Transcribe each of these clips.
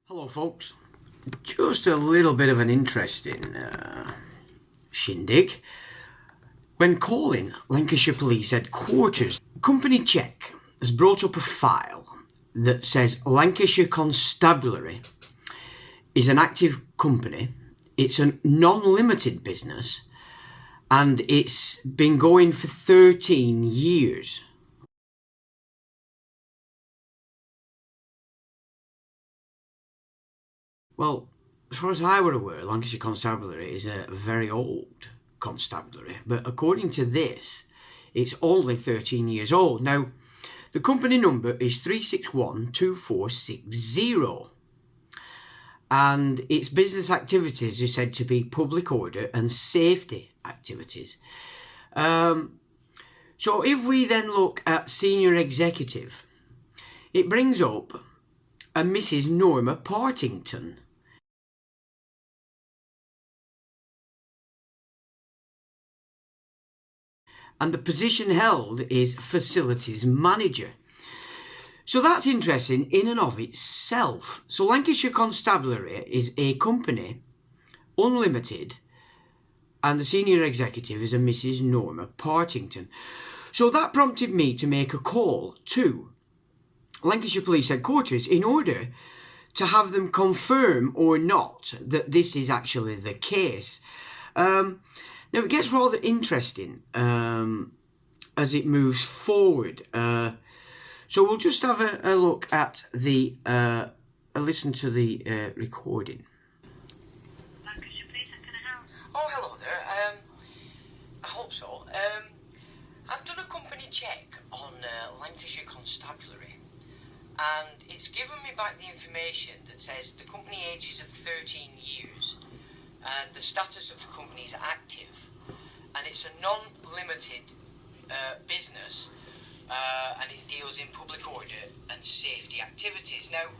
Hello folks, just a little bit of an interesting shindig. When calling Lancashire Police Headquarters, Company Check has brought up a file that says Lancashire Constabulary is an active company, it's a non-limited business, and it's been going for 13 years. Well, as far as I were aware, Lancashire Constabulary is a very old constabulary, but according to this, it's only 13 years old. Now, the company number is 3612460, and its business activities are said to be public order and safety activities. So if we then look at senior executive, it brings up a Mrs. Norma Partington. And the position held is facilities manager. So that's interesting in and of itself. So Lancashire Constabulary is a company, unlimited, and the senior executive is a Mrs. Norma Partington. So that prompted me to make a call to Lancashire Police Headquarters in order to have them confirm or not that this is actually the case. Now it gets rather interesting as it moves forward. So we'll just have a look at a listen to the recording. Lancashire Police, can I help? Oh, hello there. I hope so. I've done a company check on Lancashire Constabulary, and it's given me back the information that says the company age is of 13 years. And the status of the company is active, and it's a non-limited business, and it deals in public order and safety activities. Now,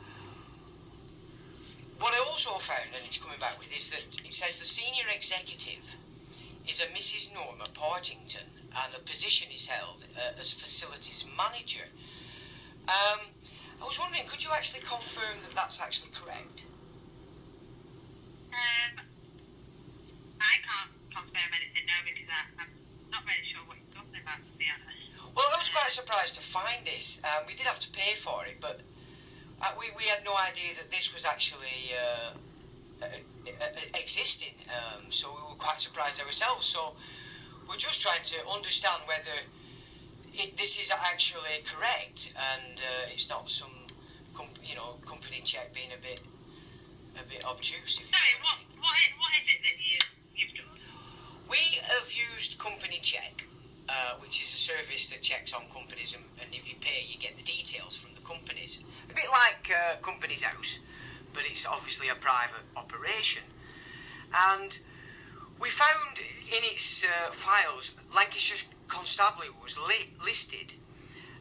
what I also found, and it's coming back with, is that it says the senior executive is a Mrs. Norma Partington, and a position is held as facilities manager. I was wondering, could you actually confirm that that's actually correct? I can't confirm anything now because I'm not really sure what you're talking about, to be honest. Well, I was quite surprised to find this. We did have to pay for it, but we had no idea that this was actually existing. So we were quite surprised ourselves. So we're just trying to understand whether this is actually correct, and it's not some company check being a bit obtuse. Sorry, what is it that you've done? We have used Company Check, which is a service that checks on companies, and if you pay, you get the details from the companies. A bit like Company's House, but it's obviously a private operation. And we found in its files, Lancashire Constabulary was listed,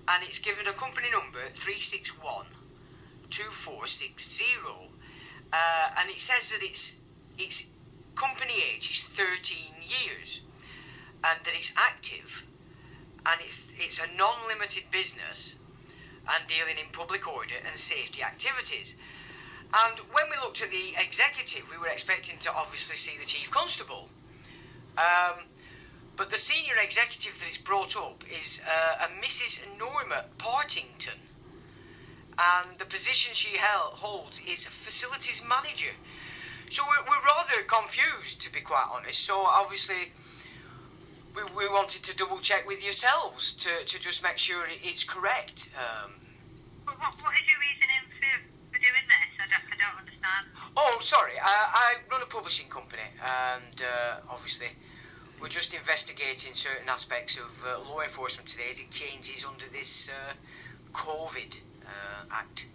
and it's given a company number 3612460, and it says that its company age is 13 years, and that it's active, and it's a non-limited business and dealing in public order and safety activities. And when we looked at the executive, we were expecting to obviously see the chief constable, but the senior executive that it's brought up is a Mrs. Norma Partington, and the position she holds is facilities manager. So we're rather confused, to be quite honest. So obviously we wanted to double check with yourselves to just make sure it's correct. What is your reasoning for doing this? I don't understand. Oh, sorry. I run a publishing company, and obviously we're just investigating certain aspects of law enforcement today as it changes under this COVID Act.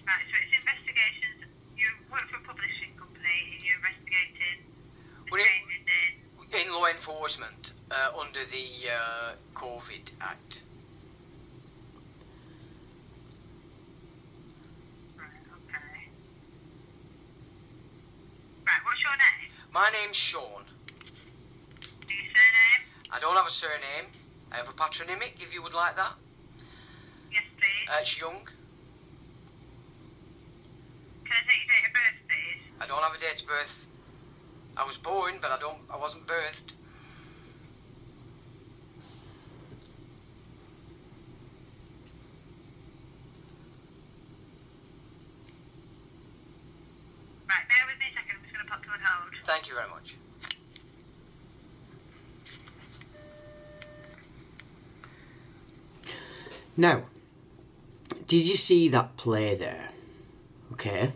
Right, so it's investigations. You work for a publishing company and you're investigating the changes in law enforcement under the COVID Act. Right, okay. Right, what's your name? My name's Sean. Your surname? I don't have a surname. I have a patronymic, if you would like that. Yes, please. It's Young. Can I take your date of birth, please? I don't have a date of birth. I was born, but I wasn't birthed. Right, bear with me a second. I'm just going to pop you on hold. Thank you very much. Now, did you see that play there? Okay.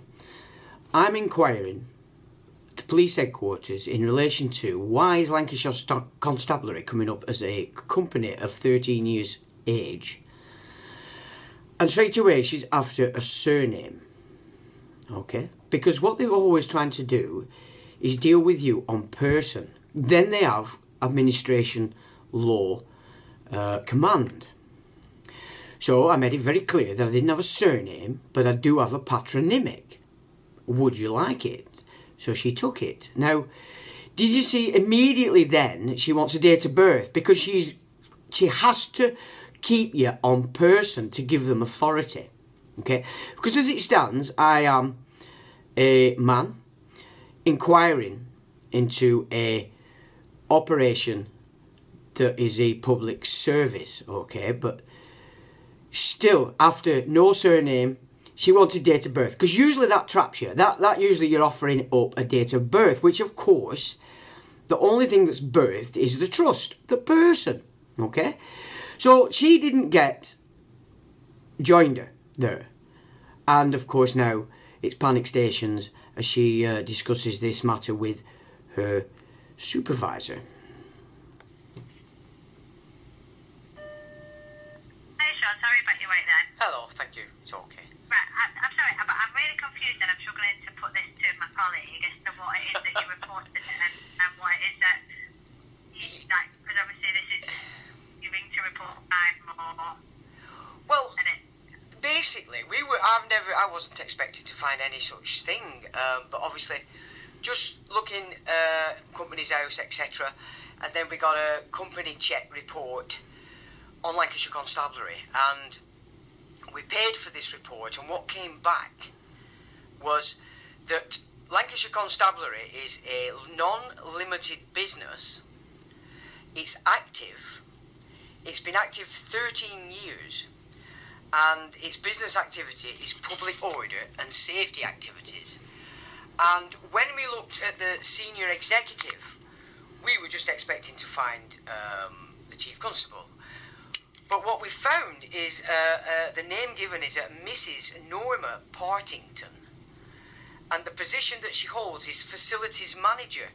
I'm inquiring at the police headquarters in relation to why is Lancashire Constabulary coming up as a company of 13 years age, and straight away she's after a surname. Okay, because what they're always trying to do is deal with you on person. Then they have administration law command. So I made it very clear that I didn't have a surname, but I do have a patronymic. Would you like it? So she took it. Now, did you see immediately then she wants a date of birth, because she has to keep you on person to give them authority. Okay? Because as it stands, I am a man inquiring into a operation that is a public service. Okay? But still, after no surname, she wanted date of birth, because usually that traps you. That usually you're offering up a date of birth, which of course, the only thing that's birthed is the trust, the person. Okay, so she didn't get joinder there, and of course now it's panic stations as she discusses this matter with her supervisor. Hey, Sean, sorry about your wait then. Hello, thank you. It's okay. Right, I'm sorry, but I'm really confused and I'm struggling to put this to my colleague as to what it is that you reported and what it is that you, like, because obviously this is, you ring to report crime or... Well, and it, basically, I wasn't expecting to find any such thing, but obviously, just looking company's house, etc., and then we got a company check report on Lancashire Constabulary, and we paid for this report, and what came back was that Lancashire Constabulary is a non-limited business. It's active. It's been active 13 years, and its business activity is public order and safety activities. And when we looked at the senior executive, we were just expecting to find the chief constable. But what we found is the name given is Mrs. Norma Partington, and the position that she holds is facilities manager.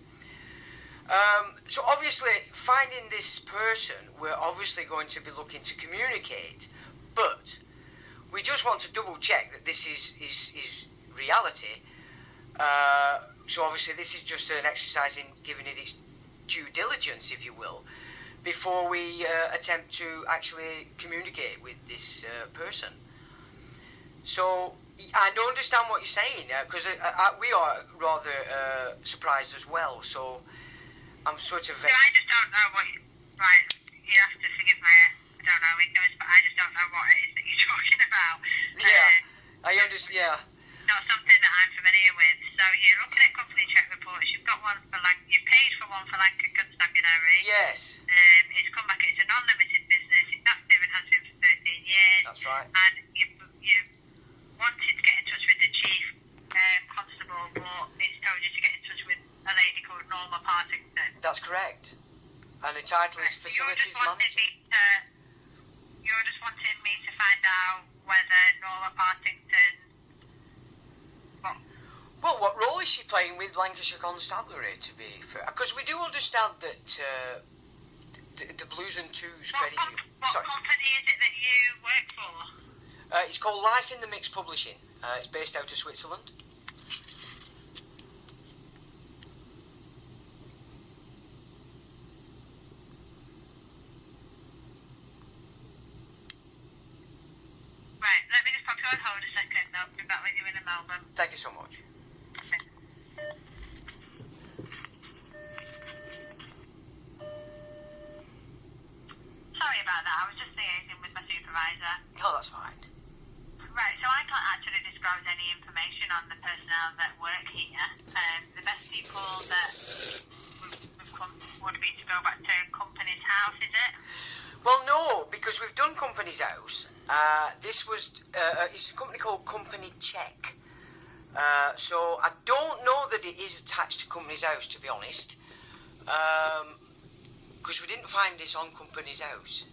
So obviously, finding this person, we're obviously going to be looking to communicate, but we just want to double check that this is reality. So obviously this is just an exercise in giving it its due diligence, if you will, before we attempt to actually communicate with this person. So I don't understand what you're saying, because we are rather surprised as well. So I'm sort of... so I just don't know what you... Right, you have to forgive my, I don't know, ignorance, but I just don't know what it is that you're talking about. Yeah, I understand, yeah. Not something that I'm familiar with. So you're looking at company check reports. You've got one for you paid for one for Lancashire Constabulary. Yes. It's come back. It's a non-limited business. It's active and has been for 13 years. That's right. And you wanted to get in touch with the chief constable, but it's told you to get in touch with a lady called Norma Partington. That's correct. And the title is So facilities manager. You're just wanting me to find out whether Norma Partington... Well, what role is she playing with Lancashire Constabulary, to be fair? Because we do understand that the Blues and Twos credit you. What company is it that you work for? It's called Life in the Mix Publishing. It's based out of Switzerland. Right, let me just pop you on hold a second. I'll be back with you in a moment. Thank you so much. Sorry about that. I was just liaising with my supervisor. No, that's fine. Right, so I can't actually disclose any information on the personnel that work here. The best people that we've come would be to go back to company's house, is it? Well, no, because we've done Company's House. This was it's a company called Company Check. So I don't know that it is attached to Company's House, to be honest, because we didn't find this on Company's House,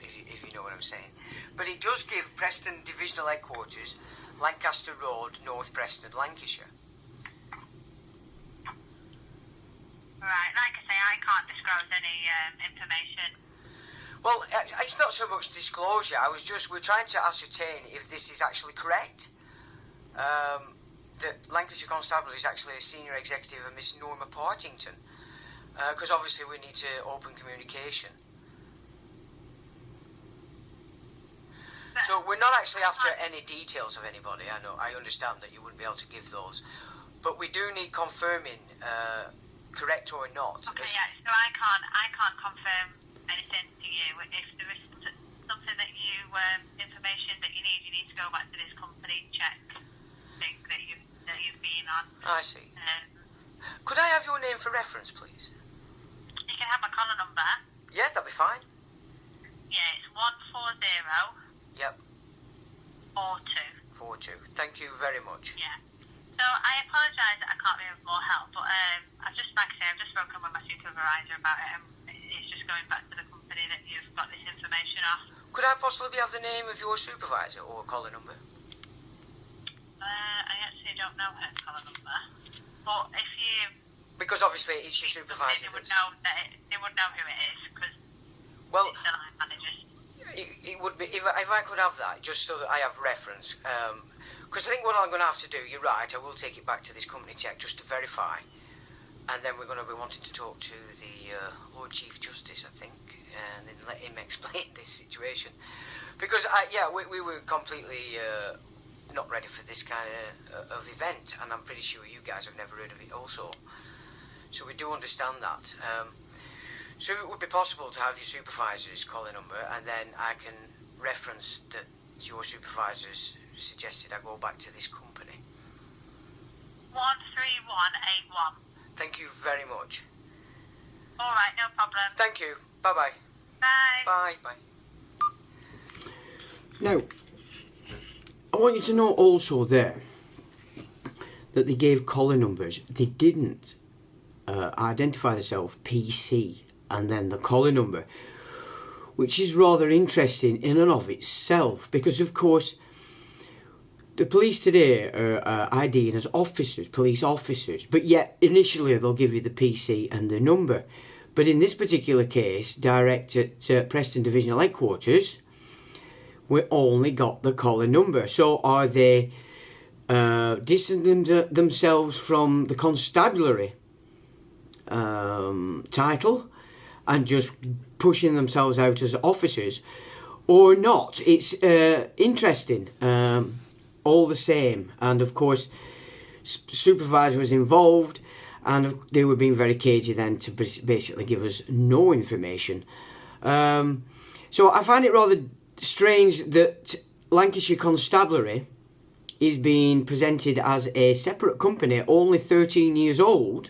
if you know what I'm saying. But it does give Preston Divisional Headquarters, Lancaster Road, North Preston, Lancashire. Right, like I say, I can't disclose any information. Well, it's not so much disclosure. We're trying to ascertain if this is actually correct. That Lancashire Constable is actually a senior executive of Miss Norma Partington, because obviously we need to open communication. So we're not actually after any details of anybody. I understand that you wouldn't be able to give those, but we do need confirming, correct or not. Okay, yeah. So I can't confirm anything to you. If there is something that information that you need to go back to this company check thing that you've been on. I see. Could I have your name for reference, please? You can have my collar number. Yeah, that'd be fine. Yeah, it's 140. Yep. 42. Thank you very much. Yeah. So I apologise that I can't be of more help, but I've just spoken with my supervisor about it, and it's just going back to the company that you've got this information off. Could I possibly have the name of your supervisor or collar number? I actually don't know her collar number, but if you... Because obviously it's your supervisor. They would know who it is, because it's the line managers. It would be, if I could have that, just so that I have reference, because I think what I'm going to have to do, you're right, I will take it back to this company check just to verify, and then we're going to be wanting to talk to the Lord Chief Justice, I think, and then let him explain this situation, because we were completely not ready for this kind of event, and I'm pretty sure you guys have never heard of it also, so we do understand that. So it would be possible to have your supervisor's collar number, and then I can reference that your supervisors suggested I go back to this company. 13181. Thank you very much. All right, no problem. Thank you. Bye-bye. Bye. Bye. Now, I want you to know also there that they gave collar numbers. They didn't identify themselves PC and then the collar number, which is rather interesting in and of itself, because of course the police today are IDing as officers, police officers, but yet initially they'll give you the PC and the number. But in this particular case, direct at Preston Divisional Headquarters, we only got the collar number. So are they distancing themselves from the constabulary title and just pushing themselves out as officers, or not? It's interesting all the same. And of course supervisor was involved, and they were being very cagey then to basically give us no information. So I find it rather strange that Lancashire Constabulary is being presented as a separate company, only 13 years old,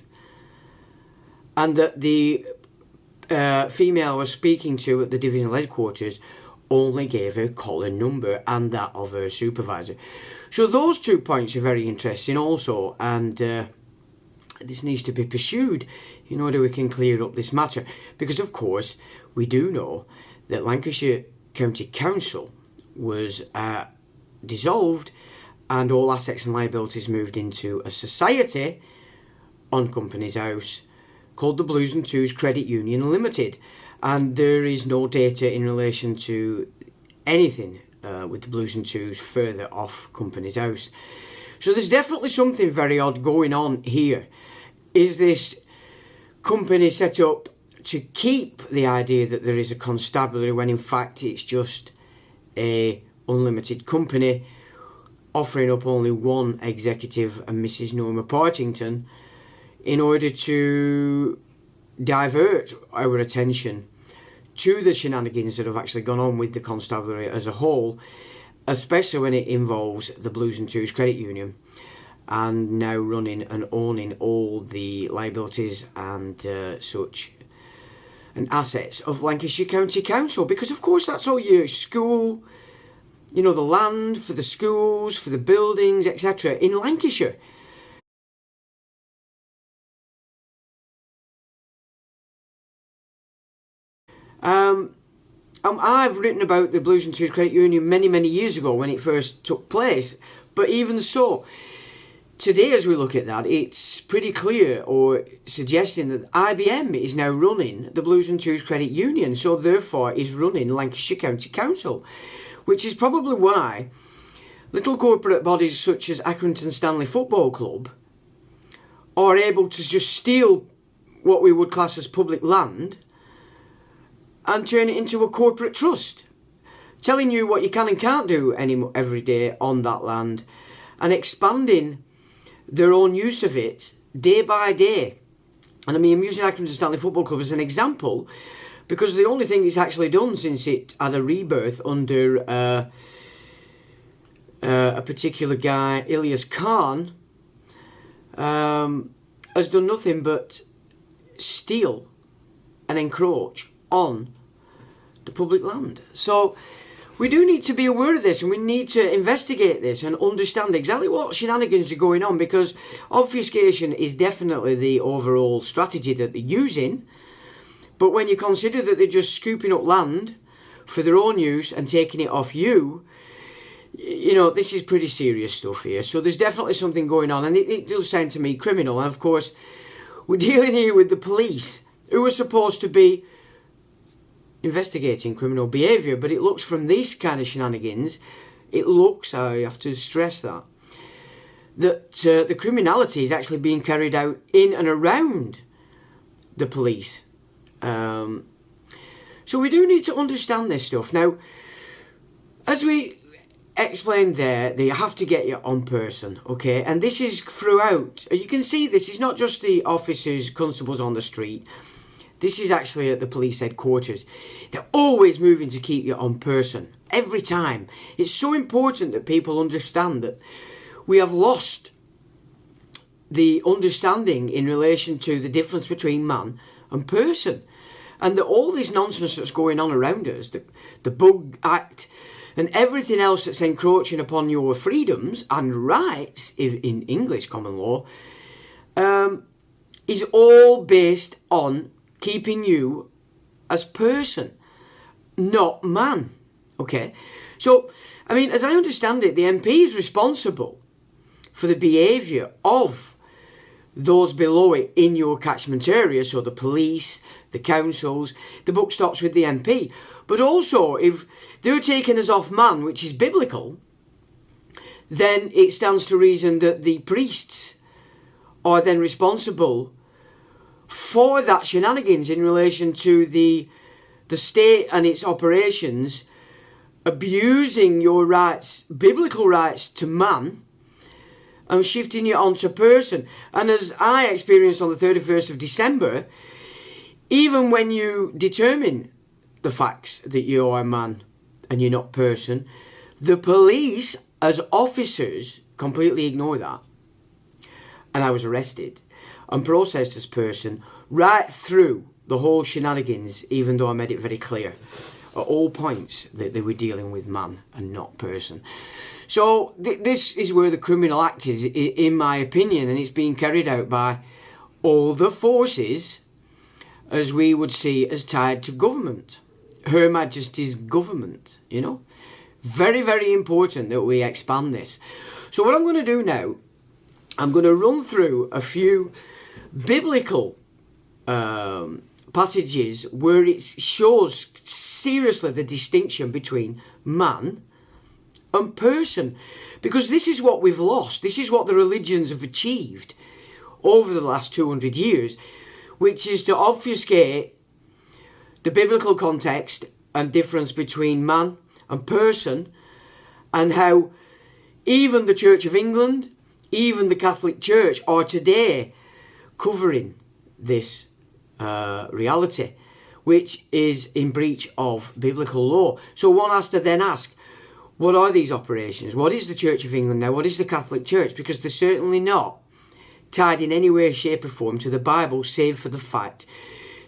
and that the female I was speaking to at the divisional headquarters only gave her collar number and that of her supervisor. So those 2 points are very interesting also, and this needs to be pursued in order we can clear up this matter, because of course we do know that Lancashire County Council was dissolved and all assets and liabilities moved into a society on Company's House called the Blues and Twos Credit Union Limited, and there is no data in relation to anything with the Blues and Twos further off Company's House. So there's definitely something very odd going on here. Is this company set up to keep the idea that there is a constabulary when in fact it's just a unlimited company offering up only one executive and Mrs. Norma Partington, in order to divert our attention to the shenanigans that have actually gone on with the constabulary as a whole, especially when it involves the Blues and Twos Credit Union, and now running and owning all the liabilities and such and assets of Lancashire County Council, because of course that's all your school, the land for the schools, for the buildings, etc. in Lancashire. I've written about the Blues and Twos Credit Union many, many years ago when it first took place, but even so, today as we look at that, it's pretty clear or suggesting that IBM is now running the Blues and Twos Credit Union, so therefore is running Lancashire County Council, which is probably why little corporate bodies such as Accrington Stanley Football Club are able to just steal what we would class as public land and turn it into a corporate trust, telling you what you can and can't do every day on that land, and expanding their own use of it day by day. And I mean, I'm using Accrington Stanley Football Club as an example because the only thing it's actually done since it had a rebirth under a particular guy, Ilyas Khan, has done nothing but steal and encroach on the public land. So we do need to be aware of this, and we need to investigate this and understand exactly what shenanigans are going on, because obfuscation is definitely the overall strategy that they're using. But when you consider that they're just scooping up land for their own use and taking it off you, this is pretty serious stuff here. So there's definitely something going on, and it does sound to me criminal. And of course, we're dealing here with the police, who are supposed to be investigating criminal behaviour, but it looks from these kind of shenanigans, I have to stress that the criminality is actually being carried out in and around the police. So we do need to understand this stuff. Now, as we explained there, that you have to get your own person, okay? And this is throughout. You can see this is not just the officers, constables on the street. This is actually at the police headquarters. They're always moving to keep your own person. Every time. It's so important that people understand that we have lost the understanding in relation to the difference between man and person. And that all this nonsense that's going on around us, the Bug Act and everything else that's encroaching upon your freedoms and rights in English common law, is all based on keeping you as person, not man. Okay? So, I mean, as I understand it, the MP is responsible for the behaviour of those below it in your catchment area, so the police, the councils. The buck stops with the MP. But also, if they're taken as off man, which is biblical, then it stands to reason that the priests are then responsible for that shenanigans in relation to the state and its operations abusing your rights, biblical rights to man, and shifting you onto person. And as I experienced on the 31st of December, even when you determine the facts that you are a man and you're not person, the police as officers completely ignore that. And I was arrested and processed as person right through the whole shenanigans, even though I made it very clear at all points that they were dealing with man and not person. So this is where the criminal act is, in my opinion, and it's being carried out by all the forces, as we would see, as tied to government. Her Majesty's government, Very, very important that we expand this. So what I'm going to do now, I'm going to run through a few biblical passages where it shows seriously the distinction between man and person, because this is what we've lost. This is what the religions have achieved over the last 200 years, which is to obfuscate the biblical context and difference between man and person, and how even the Church of England, even the Catholic Church are today covering this reality, which is in breach of biblical law. So one has to then ask, what are these operations? What is the Church of England now? What is the Catholic Church? Because they're certainly not tied in any way, shape or form to the Bible, save for the fact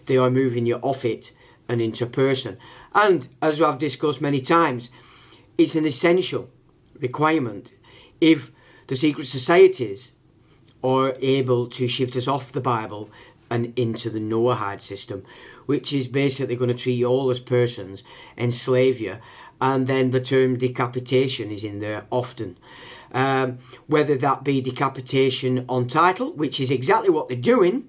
they are moving you off it and into person. And as I've discussed many times, it's an essential requirement if the secret societies are able to shift us off the Bible and into the Noahide system, which is basically going to treat you all as persons, enslave you, and then the term decapitation is in there often. Whether that be decapitation on title, which is exactly what they're doing.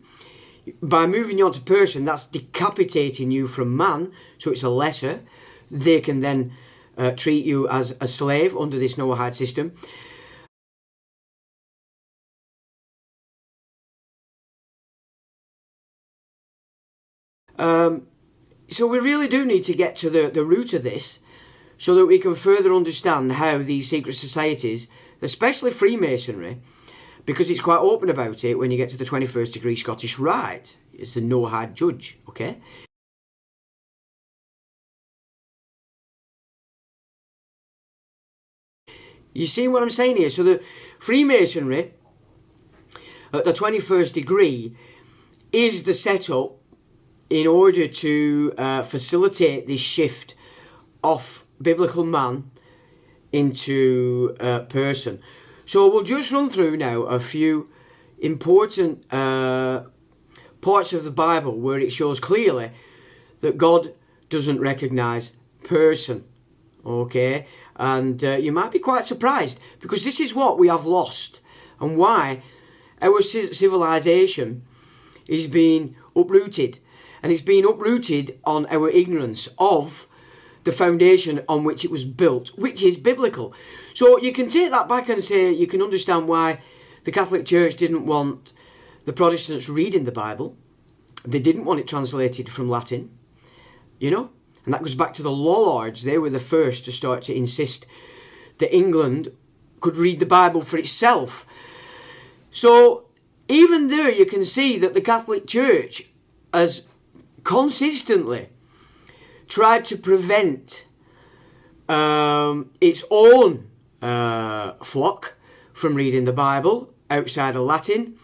By moving you on to person, that's decapitating you from man, so it's a lesser. They can then treat you as a slave under this Noahide system. So we really do need to get to the root of this so that we can further understand how these secret societies, especially Freemasonry, because it's quite open about it when you get to the 21st degree Scottish Rite, it's the Noahide judge, okay? You see what I'm saying here? So the Freemasonry at the 21st degree is the setup in order to facilitate this shift off biblical man into person. So we'll just run through now a few important parts of the Bible where it shows clearly that God doesn't recognise person, okay? And you might be quite surprised, because this is what we have lost and why our civilization is being uprooted. And it's being uprooted on our ignorance of the foundation on which it was built, which is biblical. So you can take that back and say you can understand why the Catholic Church didn't want the Protestants reading the Bible. They didn't want it translated from Latin, you know. And that goes back to the Lollards. They were the first to start to insist that England could read the Bible for itself. So even there you can see that the Catholic Church has consistently tried to prevent its own flock from reading the Bible outside of Latin,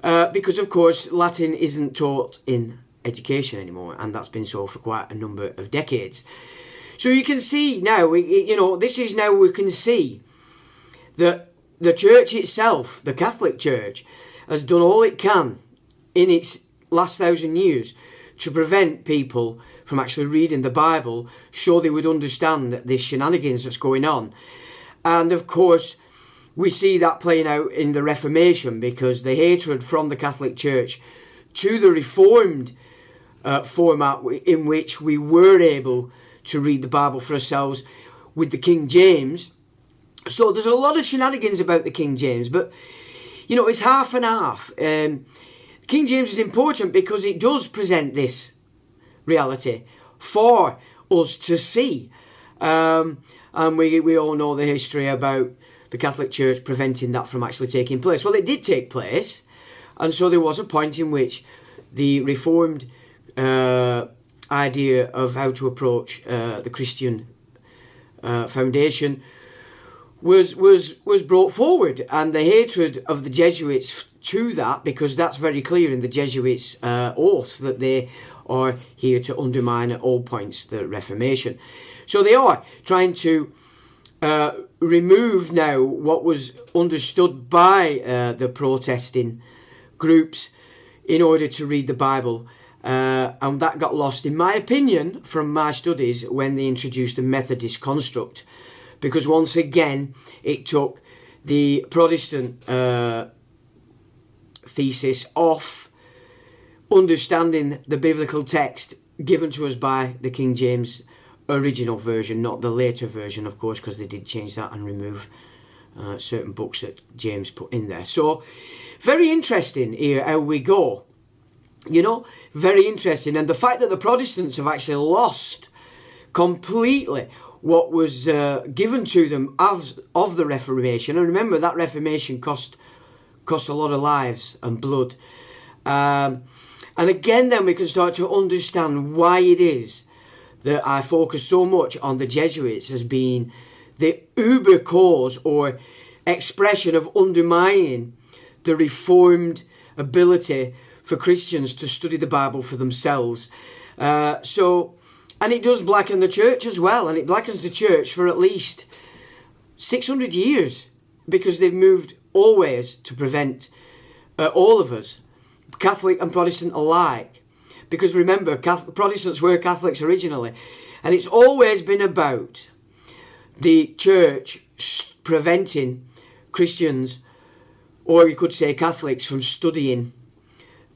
because of course Latin isn't taught in education anymore, and that's been so for quite a number of decades. So you can see now, you know, this is now we can see that the church itself, the Catholic Church, has done all it can in its last 1,000 years to prevent people from actually reading the Bible, so they would understand that this shenanigans that's going on. And of course, we see that playing out in the Reformation, because the hatred from the Catholic Church to the Reformed format in which we were able to read the Bible for ourselves with the King James. So there's a lot of shenanigans about the King James, but you know, it's half and half. King James is important because it does present this reality for us to see. And we all know the history about the Catholic Church preventing that from actually taking place. Well, it did take place, and so there was a point in which the Reformed idea of how to approach the Christian foundation was brought forward, and the hatred of the Jesuits to that, because that's very clear in the Jesuits' oaths that they are here to undermine at all points the Reformation. So they are trying to remove now what was understood by the protesting groups in order to read the Bible, and that got lost, in my opinion, from my studies, when they introduced the Methodist construct, because once again it took the Protestant thesis off understanding the biblical text given to us by the King James original version, not the later version, of course, because they did change that and remove certain books that James put in there. So very interesting here how we go, you know, very interesting. And the fact that the Protestants have actually lost completely what was given to them of the Reformation. And remember, that Reformation cost a lot of lives and blood. And again, then we can start to understand why it is that I focus so much on the Jesuits as being the uber cause or expression of undermining the reformed ability for Christians to study the Bible for themselves. And it does blacken the church as well, and it blackens the church for at least 600 years, because they've moved always to prevent all of us, Catholic and Protestant alike. Because remember, Protestants were Catholics originally, and it's always been about the church preventing Christians, or you could say Catholics, from studying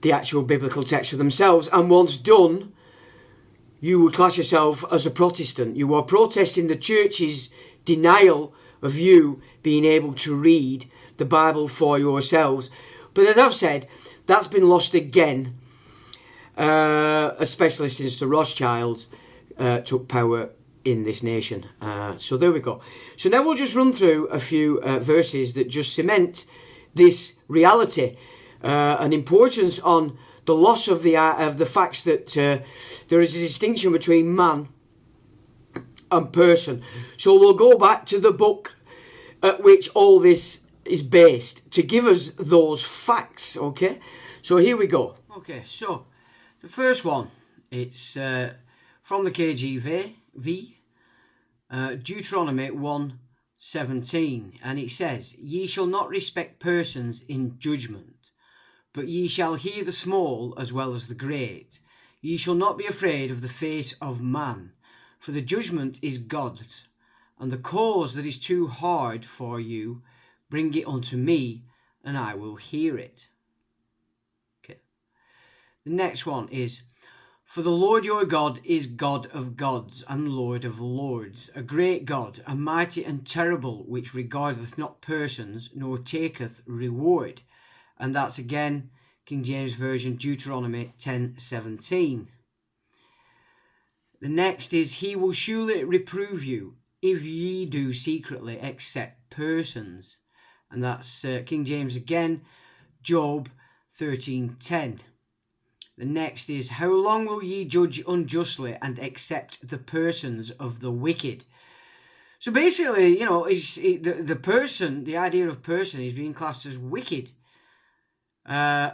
the actual biblical text for themselves. And once done, you would class yourself as a Protestant. You are protesting the church's denial of you being able to read the Bible for yourselves. But as I've said, that's been lost again, especially since the Rothschilds took power in this nation. So there we go. So now we'll just run through a few verses that just cement this reality and importance on the loss of the facts that there is a distinction between man and person. So we'll go back to the book at which all this is based to give us those facts, okay? So here we go. Okay, so the first one, it's from the KJV, Deuteronomy 1:17, and it says, "Ye shall not respect persons in judgment, but ye shall hear the small as well as the great. Ye shall not be afraid of the face of man, for the judgment is God's, and the cause that is too hard for you, bring it unto me, and I will hear it." Okay. The next one is, "For the Lord your God is God of gods and Lord of lords, a great God, a mighty and terrible, which regardeth not persons, nor taketh reward." And that's again King James Version, Deuteronomy 10:17. The next is, "He will surely reprove you, if ye do secretly accept persons." And that's King James again, Job 13:10. The next is, "How long will ye judge unjustly and accept the persons of the wicked?" So basically, you know, the person, the idea of person is being classed as wicked.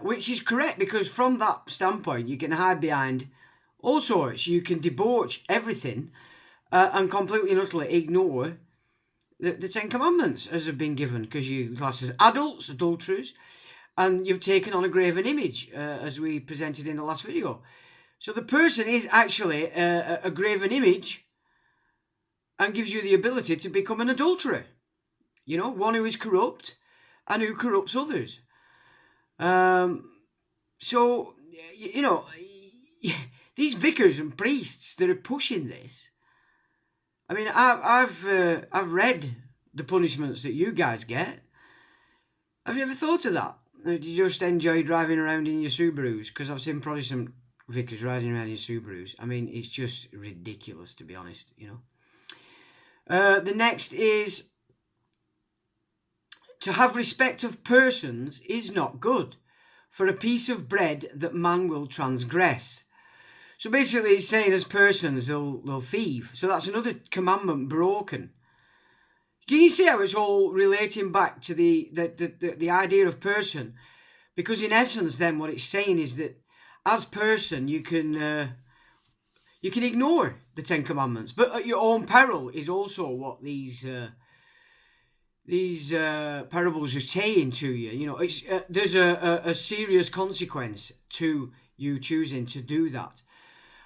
Which is correct, because from that standpoint you can hide behind all sorts. You can debauch everything and completely and utterly ignore the Ten Commandments as have been given, because you class as adults, adulterers, and you've taken on a graven image, as we presented in the last video. So the person is actually a graven image and gives you the ability to become an adulterer. You know, one who is corrupt and who corrupts others. So, you know, these vicars and priests that are pushing this, I mean, I've read the punishments that you guys get. Have you ever thought of that? Do you just enjoy driving around in your Subarus? Because I've seen Protestant vicars riding around in Subarus. I mean, it's just ridiculous, to be honest, you know. The next is, "To have respect of persons is not good, for a piece of bread that man will transgress." So basically it's saying as persons they'll thieve. So that's another commandment broken. Can you see how it's all relating back to the idea of person? Because in essence then what it's saying is that as person you can ignore the Ten Commandments, but at your own peril is also what these parables are saying to you. You know, it's there's a serious consequence to you choosing to do that.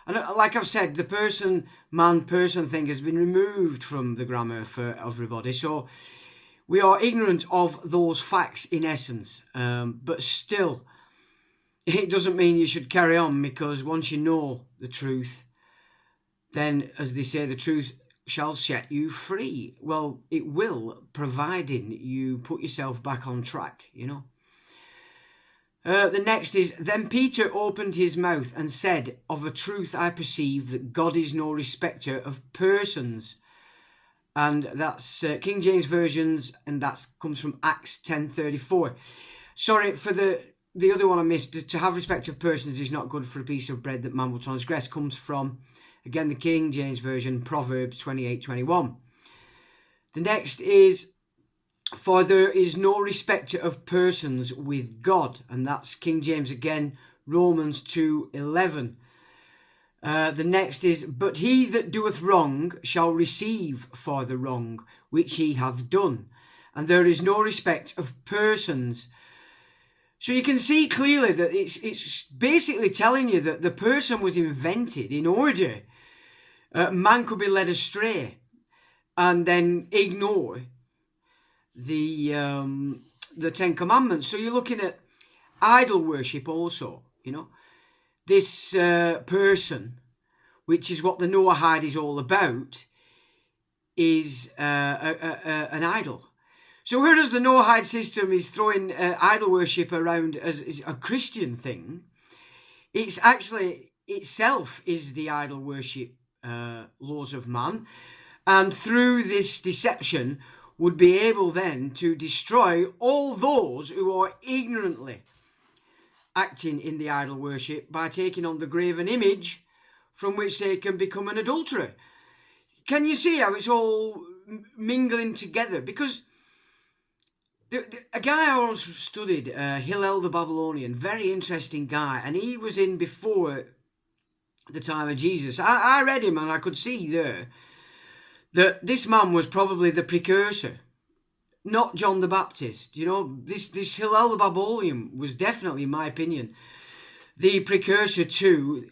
And like I've said, the man-person thing has been removed from the grammar for everybody. So we are ignorant of those facts in essence. But still, it doesn't mean you should carry on, because once you know the truth, then, as they say, the truth shall set you free. Well, it will, providing you put yourself back on track, you know. The next is, "Then Peter opened his mouth and said, Of a truth I perceive that God is no respecter of persons." And that's King James Versions, and that comes from Acts 10:34. Sorry for the other one I missed. "To have respect of persons is not good, for a piece of bread that man will transgress," comes from, again, the King James Version, Proverbs 28:21. The next is, for there is no respecter of persons with God. And that's King James again, Romans 2:11. The next is, but he that doeth wrong shall receive for the wrong which he hath done. And there is no respect of persons. So you can see clearly that it's basically telling you that the person was invented in order man could be led astray and then ignore the Ten Commandments. So you're looking at idol worship also, This person, which is what the Noahide is all about, is an idol. So whereas the Noahide system is throwing idol worship around as a Christian thing, it's actually itself is the idol worship laws of man, and through this deception would be able then to destroy all those who are ignorantly acting in the idol worship by taking on the graven image from which they can become an adulterer. Can you see how it's all mingling together? Because a guy I once studied, Hillel the Babylonian, very interesting guy, and he was in before the time of Jesus. I read him and I could see there that this man was probably the precursor, not John the Baptist. This Hillel the Babylonian was definitely, in my opinion, the precursor to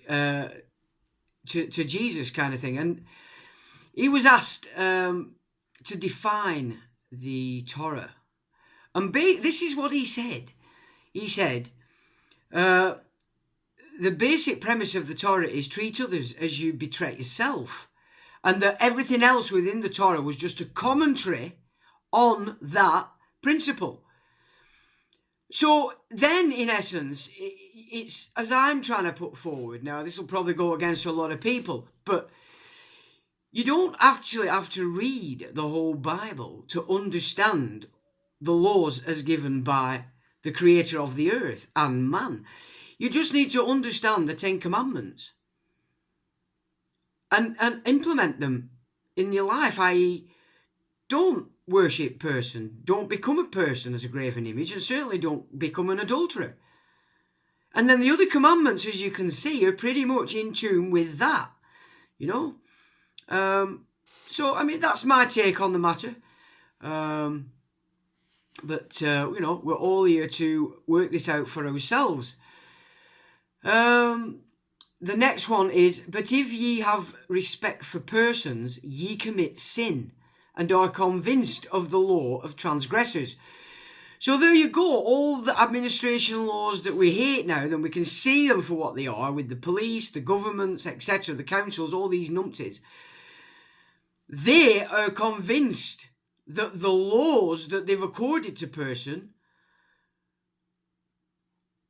Jesus kind of thing. And he was asked to define the Torah. And this is what he said. He said, the basic premise of the Torah is treat others as you betray yourself. And that everything else within the Torah was just a commentary on that principle. So then, in essence, it's as I'm trying to put forward, now this will probably go against a lot of people, but you don't actually have to read the whole Bible to understand the laws as given by the creator of the earth and man. You just need to understand the Ten Commandments and implement them in your life, i.e. don't worship person, don't become a person as a graven image, and certainly don't become an adulterer. And then the other commandments, as you can see, are pretty much in tune with that, So, that's my take on the matter. But we're all here to work this out for ourselves. The next one is, but if ye have respect for persons, ye commit sin, and are convinced of the law of transgressors. So there you go, all the administration laws that we hate now, then we can see them for what they are, with the police, the governments, etc., the councils, all these numpties. They are convinced that the laws that they've accorded to person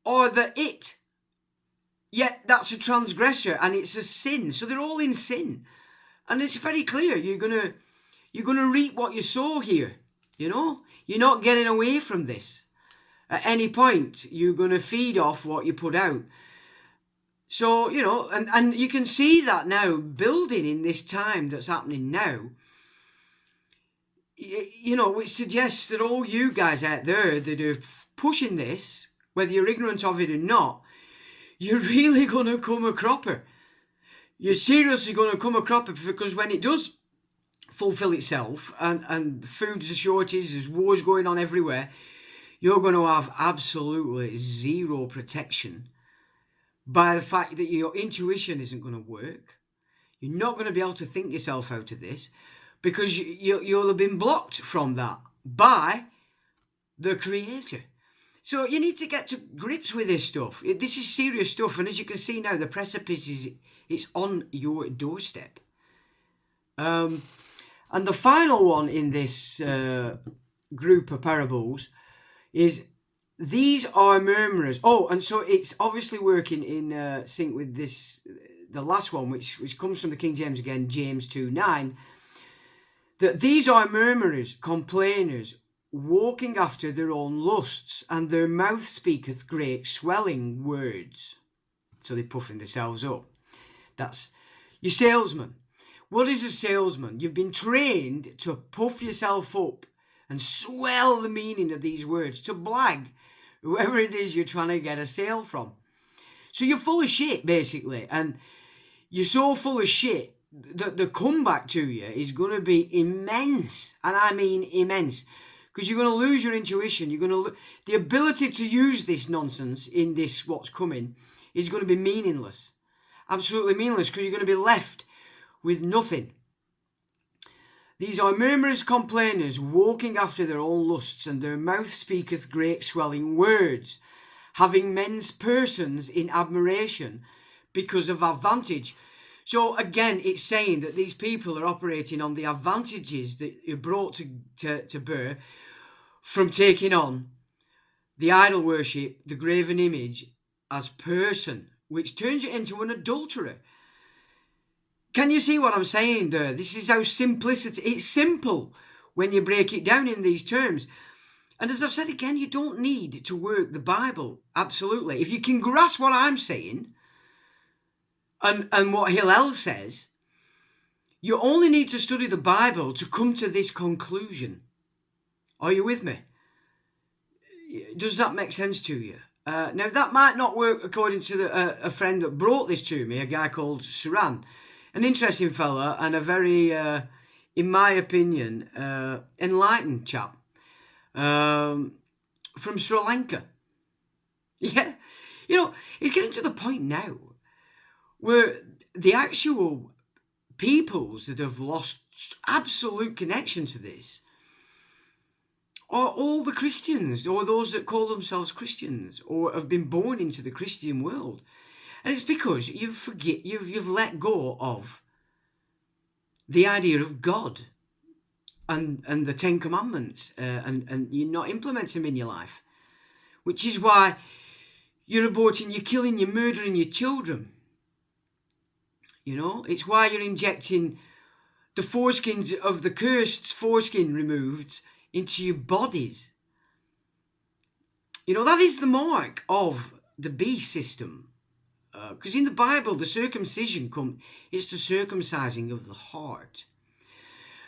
are the it. Yet that's a transgressor and it's a sin. So they're all in sin. And it's very clear, you're gonna reap what you sow here. You're not getting away from this. At any point, you're gonna feed off what you put out. So, and you can see that now building in this time that's happening now. Which suggests that all you guys out there that are pushing this, whether you're ignorant of it or not, you're really going to come a cropper. You're seriously going to come a cropper, because when it does fulfill itself and food's a shortage, there's wars going on everywhere, you're going to have absolutely zero protection by the fact that your intuition isn't going to work. You're not going to be able to think yourself out of this, because you'll have been blocked from that by the Creator. So you need to get to grips with this stuff. This is serious stuff, and as you can see now, the precipice it's on your doorstep. And the final one in this group of parables is, these are murmurers. Oh, and so it's obviously working in sync with this, the last one, which comes from the King James again, James 2:9. That these are murmurers, complainers, walking after their own lusts, and their mouth speaketh great swelling words. So they're puffing themselves up. That's your salesman. What is a salesman? You've been trained to puff yourself up and swell the meaning of these words, to blag whoever it is you're trying to get a sale from. So you're full of shit, basically, and you're so full of shit that the comeback to you is going to be immense, and I mean immense, because you're going to lose your intuition. You're going to the ability to use this nonsense in this what's coming is going to be meaningless, absolutely meaningless, because you're going to be left with nothing. These are murmurous complainers, walking after their own lusts, and their mouth speaketh great swelling words, having men's persons in admiration because of advantage. So again, it's saying that these people are operating on the advantages that are brought to bear from taking on the idol worship, the graven image as person, which turns you into an adulterer. Can you see what I'm saying there? This is how simplicity, it's simple when you break it down in these terms. And as I've said again, you don't need to work the Bible, absolutely. If you can grasp what I'm saying and what Hillel says, you only need to study the Bible to come to this conclusion. Are you with me? Does that make sense to you? Now, that might not work according to a friend that brought this to me, a guy called Suran. An interesting fella and a very, in my opinion, enlightened chap from Sri Lanka. Yeah, you know, it's getting to the point now where the actual peoples that have lost absolute connection to this are all the Christians, or those that call themselves Christians, or have been born into the Christian world. And it's because you've let go of the idea of God and the Ten Commandments, and you're not implementing them in your life, which is why you're aborting, you're killing, you're murdering your children. You know, it's why you're injecting the foreskins of the cursed foreskin removed into your bodies. You know, that is the mark of the beast system. Because in the Bible, the circumcision it's the circumcising of the heart.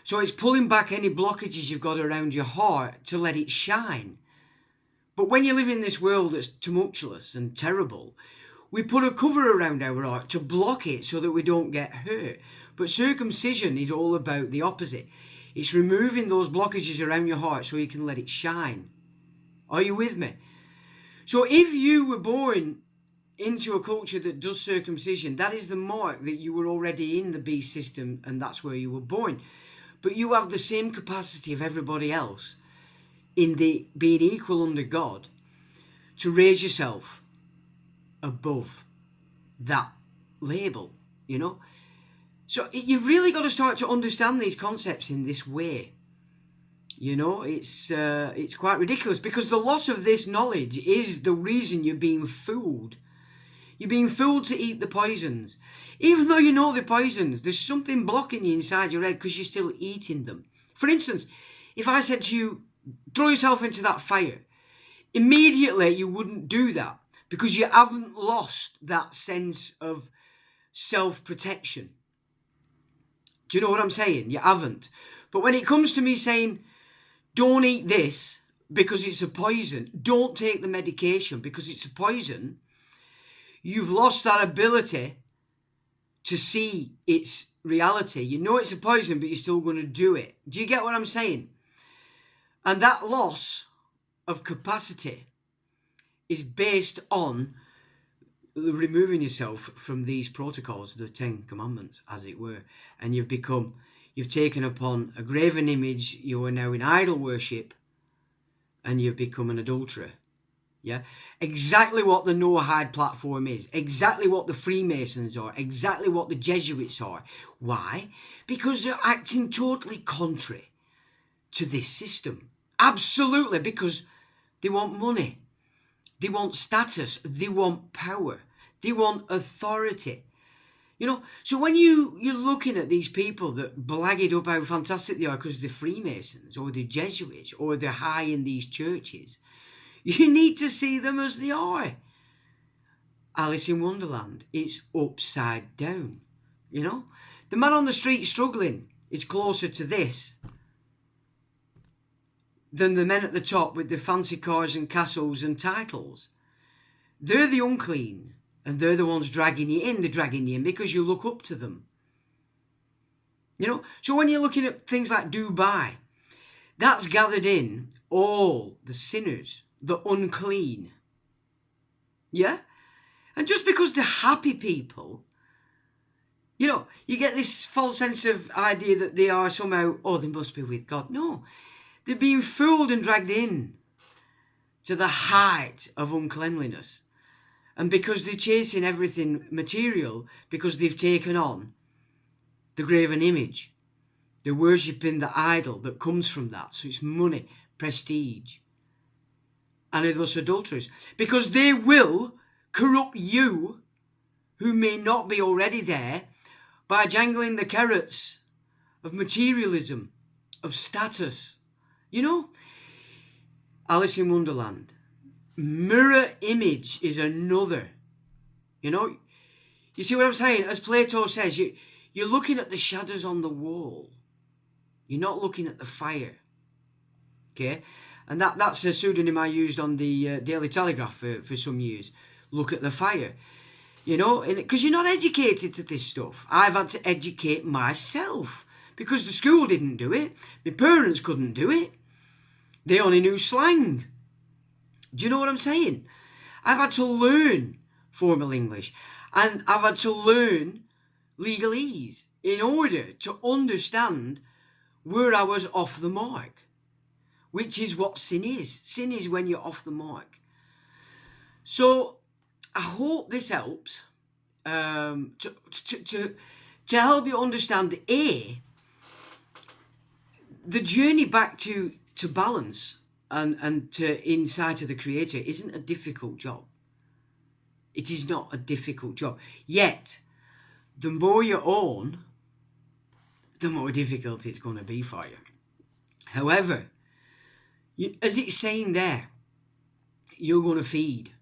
So it's pulling back any blockages you've got around your heart to let it shine. But when you live in this world that's tumultuous and terrible, we put a cover around our heart to block it so that we don't get hurt. But circumcision is all about the opposite. It's removing those blockages around your heart so you can let it shine. Are you with me? So if you were born into a culture that does circumcision, that is the mark that you were already in the beast system, and that's where you were born. But you have the same capacity of everybody else in the being equal under God to raise yourself above that label, you know. So you've really got to start to understand these concepts in this way. You know, it's quite ridiculous, because the loss of this knowledge is the reason you're being fooled. You're being fooled to eat the poisons. Even though you know the poisons, there's something blocking you inside your head because you're still eating them. For instance, if I said to you, throw yourself into that fire, immediately you wouldn't do that because you haven't lost that sense of self-protection. Do you know what I'm saying? You haven't. But when it comes to me saying, don't eat this because it's a poison, don't take the medication because it's a poison, you've lost that ability to see its reality. You know it's a poison, but you're still going to do it. Do you get what I'm saying? And that loss of capacity is based on removing yourself from these protocols, the Ten Commandments, as it were. And you've taken upon a graven image, you are now in idol worship, and you've become an adulterer. Yeah, exactly what the Noahide platform is, exactly what the Freemasons are, exactly what the Jesuits are. Why? Because they're acting totally contrary to this system. Absolutely, because they want money, they want status, they want power, they want authority. You know, so when you're looking at these people that blag it up how fantastic they are because they're Freemasons or they're Jesuits or they're high in these churches, you need to see them as they are. Alice in Wonderland, it's upside down, you know. The man on the street struggling is closer to this than the men at the top with the fancy cars and castles and titles. They're the unclean, and they're the ones dragging you in. They're dragging you in because you look up to them. You know, so when you're looking at things like Dubai, that's gathered in all the sinners, the unclean. Yeah? And just because they're happy people, you know, you get this false sense of idea that they are somehow, oh, they must be with God. No, they're being fooled and dragged in to the height of uncleanliness. And because they're chasing everything material, because they've taken on the graven image, they're worshipping the idol that comes from that. So it's money, prestige, and are thus adulterers. Because they will corrupt you, who may not be already there, by jangling the carrots of materialism, of status. You know, Alice in Wonderland. Mirror image is another. You know, you see what I'm saying? As Plato says, you're looking at the shadows on the wall. You're not looking at the fire. Okay? And that's a pseudonym I used on the Daily Telegraph for some years. Look at the fire. You know, because you're not educated to this stuff. I've had to educate myself because the school didn't do it. My parents couldn't do it. They only knew slang. Do you know what I'm saying? I've had to learn formal English, and I've had to learn legalese in order to understand where I was off the mark, which is what sin is. Sin is when you're off the mark. So I hope this helps to help you understand the journey back to balance and to insight of the Creator isn't a difficult job. It is not a difficult job. Yet, the more you own, the more difficult it's going to be for you. However, as it's saying there, you're going to feed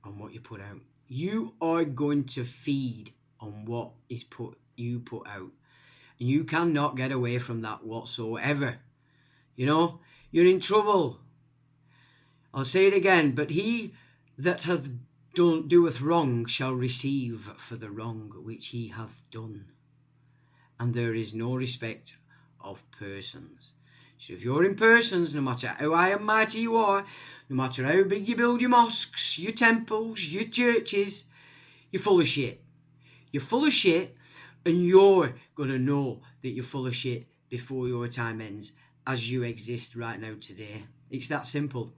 on what you put out. You are going to feed on what is you put out. And you cannot get away from that whatsoever. You know, you're in trouble. I'll say it again, but he that doeth wrong shall receive for the wrong which he hath done. And there is no respect of persons. So if you're in persons, no matter how high and mighty you are, no matter how big you build your mosques, your temples, your churches, you're full of shit. You're full of shit, and you're going to know that you're full of shit before your time ends, as you exist right now today. It's that simple,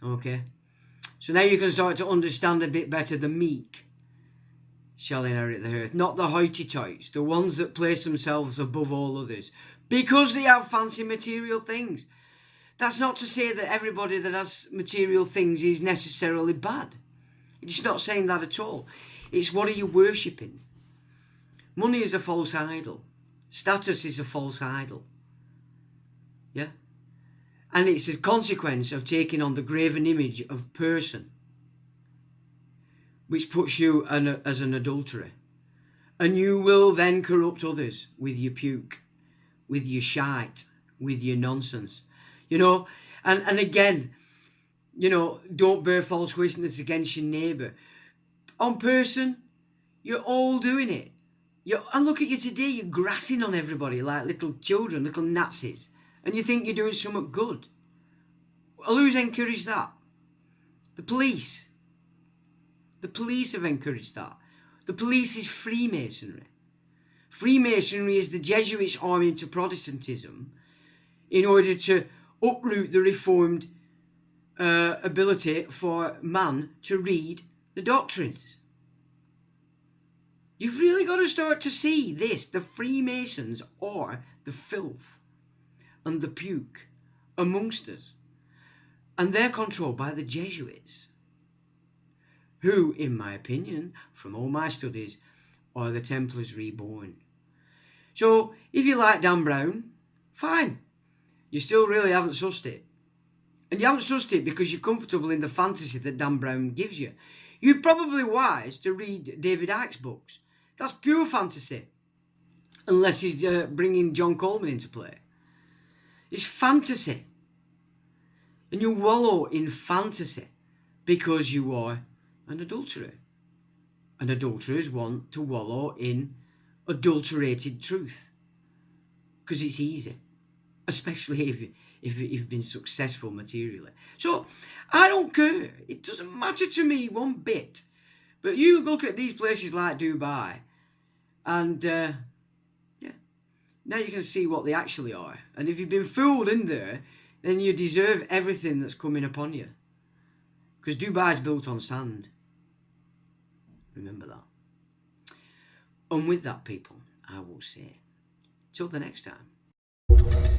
okay? So now you can start to understand a bit better. The meek shall inherit the earth, not the hoity-toits, the ones that place themselves above all others, because they have fancy material things. That's not to say that everybody that has material things is necessarily bad. It's not saying that at all. It's what are you worshipping? Money is a false idol. Status is a false idol. Yeah? And it's a consequence of taking on the graven image of person, which puts you as an adulterer. And you will then corrupt others with your puke, with your shite, with your nonsense. You know, and again, you know, don't bear false witness against your neighbour. On person, you're all doing it. And look at you today, you're grassing on everybody like little children, little Nazis. And you think you're doing something good. Well, who's encouraged that? The police. The police have encouraged that. The police is Freemasonry. Freemasonry is the Jesuits' army to Protestantism in order to uproot the reformed ability for man to read the doctrines. You've really got to start to see this. The Freemasons are the filth and the puke amongst us. And they're controlled by the Jesuits, who, in my opinion, from all my studies, are the Templars reborn. So, if you like Dan Brown, fine. You still really haven't sussed it. And you haven't sussed it because you're comfortable in the fantasy that Dan Brown gives you. You're probably wise to read David Icke's books. That's pure fantasy. unless he's bringing John Coleman into play. It's fantasy. And you wallow in fantasy because you are an adulterer. And adulterers want to wallow in adulterated truth because it's easy, especially if you've been successful materially. So I don't care. It doesn't matter to me one bit. But you look at these places like Dubai and now you can see what they actually are. And if you've been fooled in there, then you deserve everything that's coming upon you. Because Dubai's built on sand. Remember that. And with that, people, I will say, till the next time.